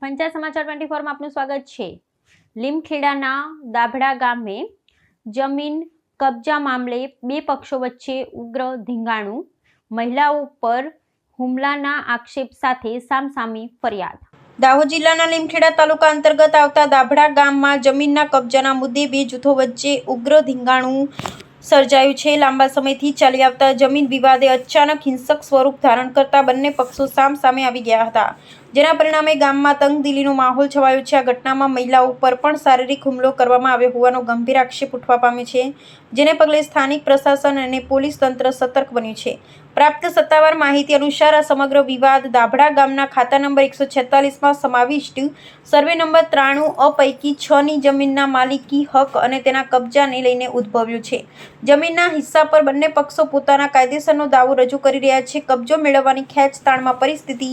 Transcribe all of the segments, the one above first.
પંચાયત સમાચાર 24 માં આપનું સ્વાગત છે। લીમખેડાના દાભડા ગામે જમીન કબજા મામલે બે પક્ષો વચ્ચે ઉગ્ર ધીંગાણું, મહિલાઓ પર હુમલાના આક્ષેપ સાથે સામસામી ફરિયાદ। દાહોદ જિલ્લાના લીમખેડા તાલુકા અંતર્ગત આવતા દાભડા ગામમાં જમીનના કબજાના મુદ્દે બે જૂથો વચ્ચે ઉગ્ર ધીંગાણું સર્જાયું છે। લાંબા સમયથી ચાલી આવતા જમીન વિવાદે અચાનક હિંસક સ્વરૂપ ધારણ કરતા બંને પક્ષો સામસામે આવી ગયા હતા, જેના પરિણામે ગામમાં તંગદિલીનો માહોલ છવાયો છે। આ ઘટનામાં મહિલાઓ પર પણ શારીરિક હુમલો કરવામાં આવ્યો હોવાનો ગંભીર આક્ષેપ ઉઠવા પામ્યો છે, જેને પગલે સ્થાનિક પ્રશાસન અને પોલીસ તંત્ર સતર્ક બન્યું છે। પ્રાપ્ત સત્તાવાર માહિતી અનુસાર આ સમગ્ર વિવાદ દાભડા ગામના ખાતા નંબર 146માં સમાવિષ્ટ સર્વે નંબર 93 પૈકી 6ની જમીનના માલિકી હક અને તેના કબજાને લઈને ઉદ્ભવ્યો છે। જમીનના હિસ્સા પર બંને પક્ષો પોતાના કાયદેસરનો દાવો રજૂ કરી રહ્યા છે। કબજો મેળવવાની ખેંચતાણમાં પરિસ્થિતિ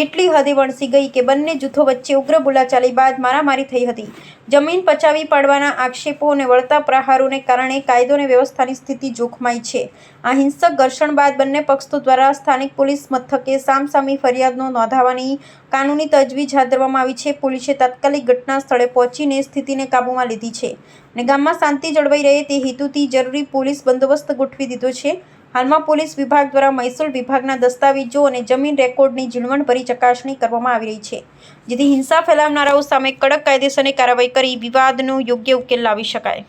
એટલી હદે વણસી ગઈ કે બંને જૂથો વચ્ચે ઉગ્ર બોલાચાલી બાદ મારામારી થઈ હતી। જમીન પચાવી પાડવાના આક્ષેપો અને વળતા પ્રહારોને કારણે કાયદો અને વ્યવસ્થાની સ્થિતિ જોખમાઈ છે। આ હિંસક ઘર્ષણ બાદ બંને પક્ષો દ્વારા સ્થાનિક પોલીસ મથકે સામસામી ફરિયાદો નોંધાવવાની કાનૂની તજવીજ હાથ ધરવામાં આવી છે। પોલીસે તાત્કાલિક ઘટના સ્થળે પહોંચીને સ્થિતિને કાબૂમાં લીધી છે અને ગામમાં શાંતિ જળવાઈ રહે તે હેતુથી જરૂરી પોલીસ બંદોબસ્ત ગોઠવી દીધો છે। હાલમાં પોલીસ વિભાગ દ્વારા મહેસૂલ વિભાગના દસ્તાવેજો અને જમીન રેકોર્ડની ઝીણવટભરી ચકાસણી કરવામાં આવી રહી છે, જેથી હિંસા ફેલાવનારાઓ સામે કડક કાયદેસરની કાર્યવાહી કરી વિવાદનો યોગ્ય ઉકેલ લાવી શકાય।